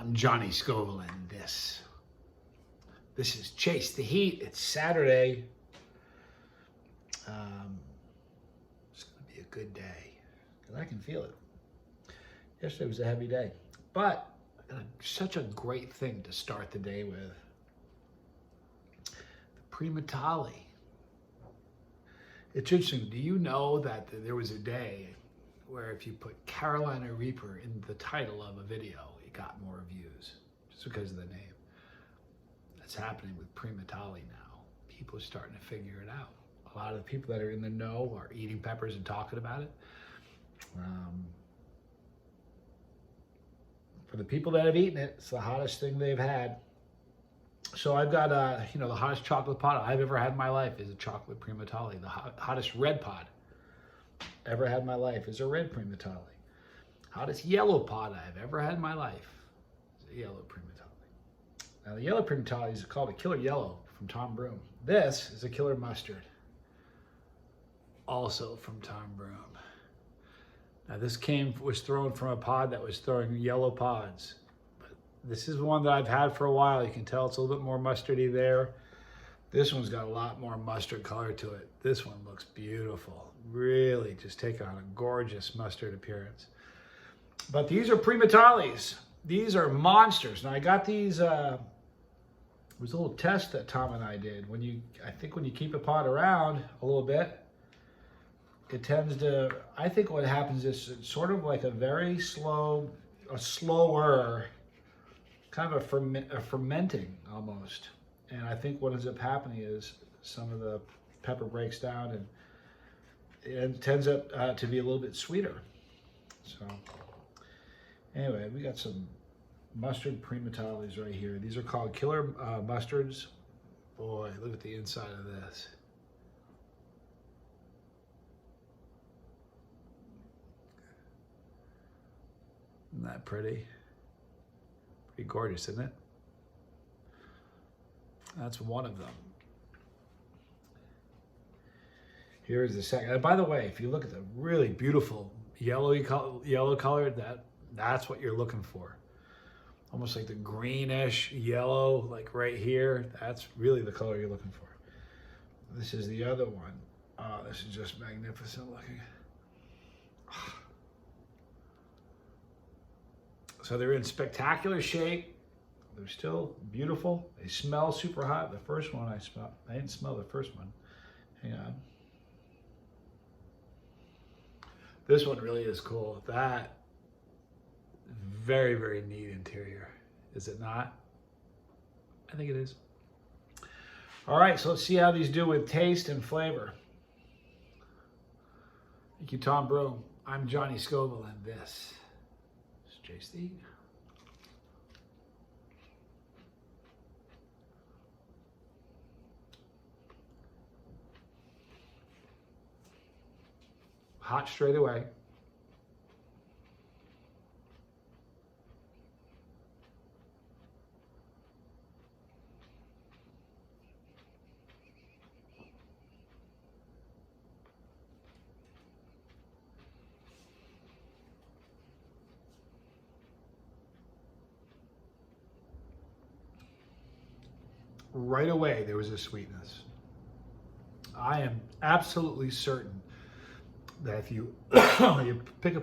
I'm Johnny Scoville, and this is Chase the Heat. It's Saturday. It's going to be a good day, and I can feel it. Yesterday was a heavy day, but such a great thing to start the day with. The Primotalii. It's interesting. Do you know that there was a day where if you put Carolina Reaper in the title of a video, it got more views just because of the name? That's happening with Primotalii now. People are starting to figure it out. A lot of the people that are in the know are eating peppers and talking about it. For the people that have eaten it, it's the hottest thing they've had. So I've got, the hottest chocolate pod I've ever had in my life is a chocolate Primotalii. The hottest red pod ever had in my life is a red Primotalii. Hottest yellow pod I've ever had in my life is a yellow Primotalii. Now the yellow Primotalii is called a Killer Yellow from Tom Broom. This is a Killer Mustard, also from Tom Broom. Now this was thrown from a pod that was throwing yellow pods. But this is one that I've had for a while. You can tell it's a little bit more mustardy there. This one's got a lot more mustard color to it. This one looks beautiful. Really just take on a gorgeous mustard appearance. But these are Primataliis. These are monsters. Now I got these, it was a little test that Tom and I did. I think when you keep a pod around a little bit, it tends to, I think what happens is it's sort of like a very slower, kind of a fermenting almost. And I think what ends up happening is some of the pepper breaks down and it tends up to be a little bit sweeter. So anyway, we got some mustard Primataliis right here. These are called Killer Mustards. Boy, look at the inside of this. Isn't that pretty? Pretty gorgeous, isn't it? That's one of them. Here's the second. And by the way, if you look at the really beautiful yellow color, that's what you're looking for. Almost like the greenish yellow, like right here. That's really the color you're looking for. This is the other one. Oh, this is just magnificent looking. So they're in spectacular shape. They're still beautiful. They smell super hot. The first one I didn't smell the first one. Hang on. This one really is cool. That very, very neat interior. Is it not? I think it is. All right, so let's see how these do with taste and flavor. Thank you, Tom Broom. I'm Johnny Scoville, and this is Chase the Heat. Hot straight away. Right away, there was a sweetness. I am absolutely certain that if you you pick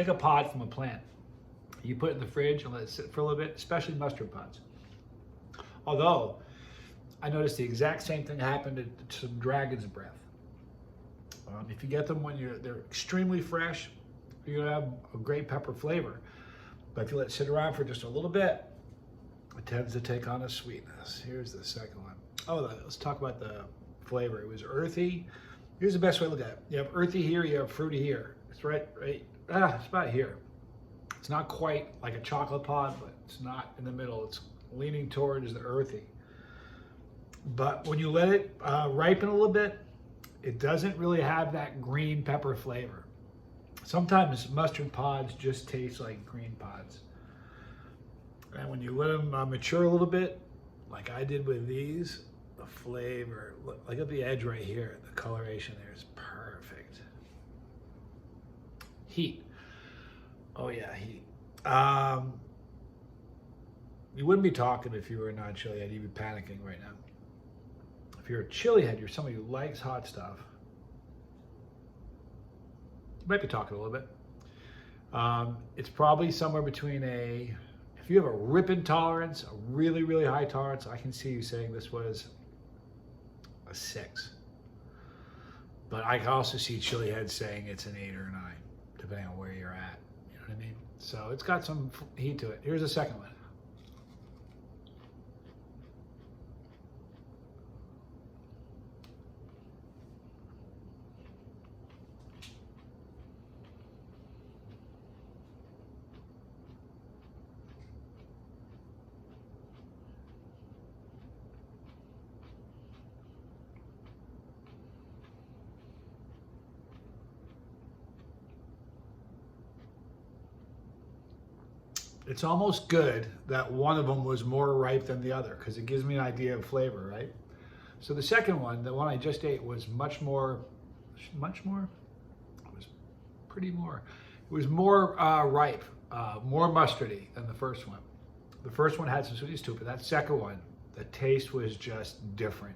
a pod from a plant, you put it in the fridge and let it sit for a little bit, especially mustard pods. Although I noticed the exact same thing happened to some dragon's breath. If you get them when they're extremely fresh, you're gonna have a great pepper flavor. But if you let it sit around for just a little bit, it tends to take on a sweetness. Here's the second one. Oh, let's talk about the flavor. It was earthy. Here's the best way to look at it. You have earthy here, you have fruity here. It's it's about here. It's not quite like a chocolate pod, but it's not in the middle. It's leaning towards the earthy. But when you let it ripen a little bit, it doesn't really have that green pepper flavor. Sometimes mustard pods just taste like green pods. And when you let them mature a little bit, like I did with these, the flavor, look at the edge right here. The color coloration there is perfect. Heat. Oh yeah, heat. You wouldn't be talking if you were a non-chili head. You'd be panicking right now. If you're a chili head, you're somebody who likes hot stuff. You might be talking a little bit. It's probably somewhere between if you have a rip intolerance, a really, really high tolerance, I can see you saying this was a 6. But I can also see chili heads saying it's an 8 or a 9, depending on where you're at. You know what I mean? So it's got some heat to it. Here's the second one. It's almost good that one of them was more ripe than the other because it gives me an idea of flavor, right? So the second one, the one I just ate, was much more, it was pretty more, it was more ripe, more mustardy than the first one. The first one had some sweetness to it, but that second one, the taste was just different.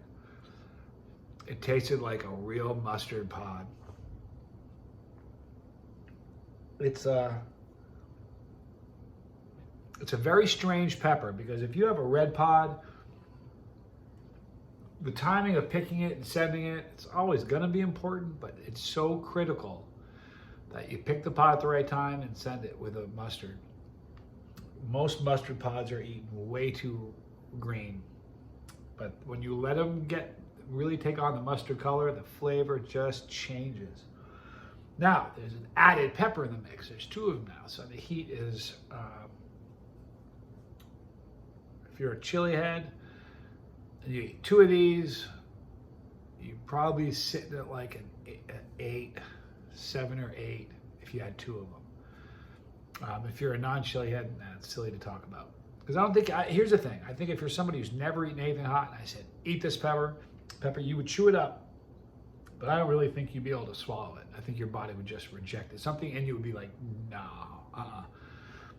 It tasted like a real mustard pod. It's a very strange pepper because if you have a red pod, the timing of picking it and sending it, it's always going to be important, but it's so critical that you pick the pod at the right time and send it with a mustard. Most mustard pods are eaten way too green, but when you let them really take on the mustard color, the flavor just changes. Now, there's an added pepper in the mix. There's 2 of them now, so the heat is... if you're a chili head and you eat 2 of these, you're probably sitting at like an 8, 7 or 8 if you had 2 of them. If you're a non-chili head, it's silly to talk about. Because I don't think, here's the thing, I think if you're somebody who's never eaten anything hot, and I said, eat this pepper, you would chew it up, but I don't really think you'd be able to swallow it. I think your body would just reject it. Something in you would be like, no,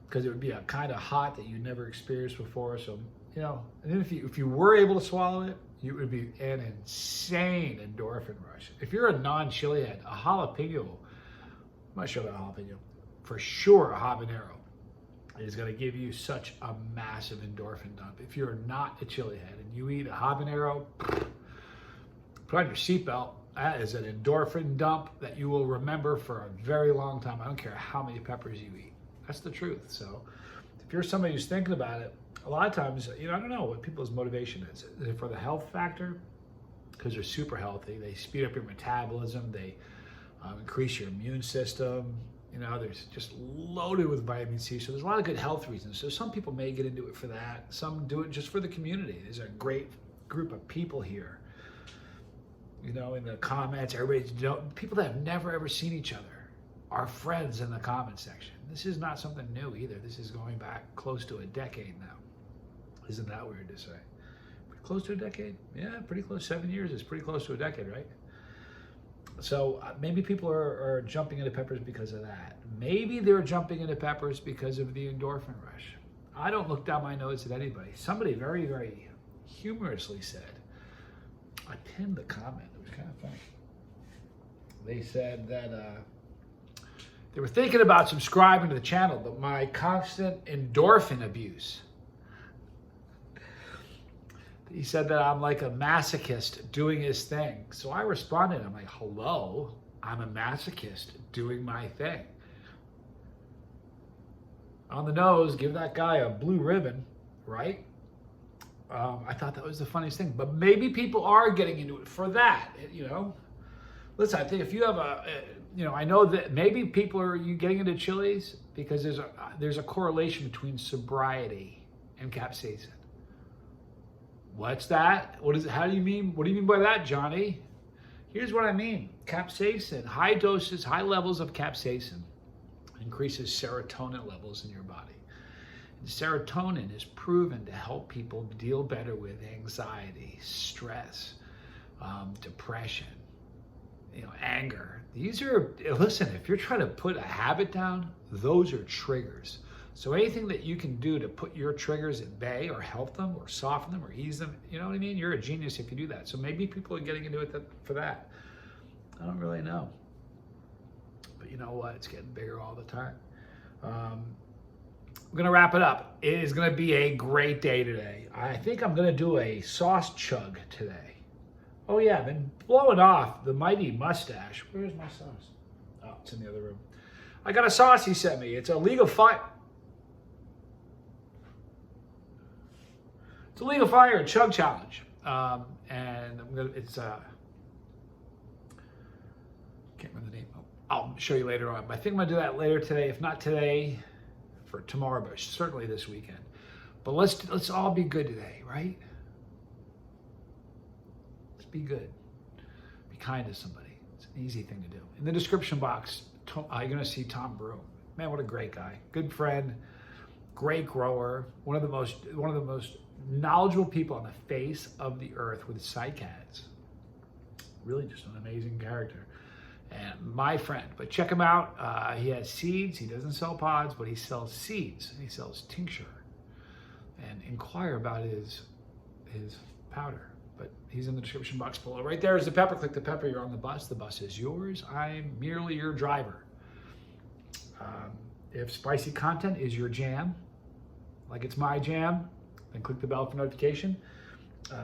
because it would be a kind of hot that you never experienced before. So, you know, and then if you were able to swallow it, it would be an insane endorphin rush. If you're a non-chili head, a jalapeno, I'm not sure about a jalapeno, for sure a habanero is going to give you such a massive endorphin dump. If you're not a chili head and you eat a habanero, put on your seatbelt. That is an endorphin dump that you will remember for a very long time. I don't care how many peppers you eat. That's the truth. So if you're somebody who's thinking about it, a lot of times, you know, I don't know what people's motivation is. Is it for the health factor? Because they're super healthy. They speed up your metabolism. They increase your immune system. You know, there's just loaded with vitamin C. So there's a lot of good health reasons. So some people may get into it for that. Some do it just for the community. There's a great group of people here. You know, in the comments, people that have never ever seen each other are friends in the comment section. This is not something new either. This is going back close to a decade now. Isn't that weird to say? Pretty close to a decade? Yeah, pretty close. 7 years is pretty close to a decade, right? So maybe people are jumping into peppers because of that. Maybe they're jumping into peppers because of the endorphin rush. I don't look down my nose at anybody. Somebody very, very humorously said, I pinned the comment. It was kind of funny. They said that they were thinking about subscribing to the channel, but my constant endorphin abuse. He said that I'm like a masochist doing his thing. So I responded, I'm like, hello, I'm a masochist doing my thing. On the nose, give that guy a blue ribbon, right? I thought that was the funniest thing. But maybe people are getting into it for that, you know? Listen, I think if you have I know that maybe people are getting into chilies because there's a correlation between sobriety and capsaicin. What's that? What is it? How do you mean? What do you mean by that, Johnny? Here's what I mean. Capsaicin, high doses, high levels of capsaicin increases serotonin levels in your body. And serotonin is proven to help people deal better with anxiety, stress, depression. anger. These are, listen, if you're trying to put a habit down, those are triggers. So anything that you can do to put your triggers at bay or help them or soften them or ease them, you know what I mean? You're a genius if you do that. So maybe people are getting into it for that. I don't really know. But you know what? It's getting bigger all the time. I'm going to wrap it up. It is going to be a great day today. I think I'm going to do a sauce chug today. Oh yeah, I've been blowing off the mighty mustache. Where's my sauce? Oh, it's in the other room. I got a sauce he sent me. It's a League of Fire. It's a League of Fire chug challenge. And it's can't remember the name. I'll show you later on. But I think I'm going to do that later today. If not today, for tomorrow, but certainly this weekend. But let's all be good today, right? Let's be good. Be kind to somebody. It's an easy thing to do. In the description box, you're going to see Tom Broom. Man, what a great guy. Good friend, great grower, one of the most knowledgeable people on the face of the earth with cycads. Really just an amazing character. And my friend, but check him out. He has seeds. He doesn't sell pods, but he sells seeds. He sells tincture. And inquire about his powder. But he's in the description box below. Right there is the pepper. Click the pepper. You're on the bus. The bus is yours. I'm merely your driver. If spicy content is your jam, like it's my jam, then click the bell for notification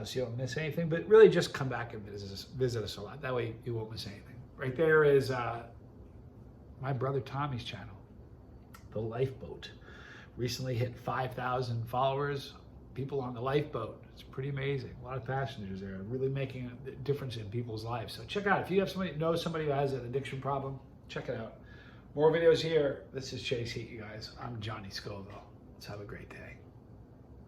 so you don't miss anything. But really just come back and visit us a lot. That way you won't miss anything. Right there is my brother Tommy's channel, The Lifeboat. Recently hit 5,000 followers, people on the lifeboat. It's pretty amazing. A lot of passengers there, really making a difference in people's lives. So check it out. If you have somebody who has an addiction problem, check it out. More videos here. This is Chase Heat, you guys. I'm Johnny Scoville. Let's have a great day.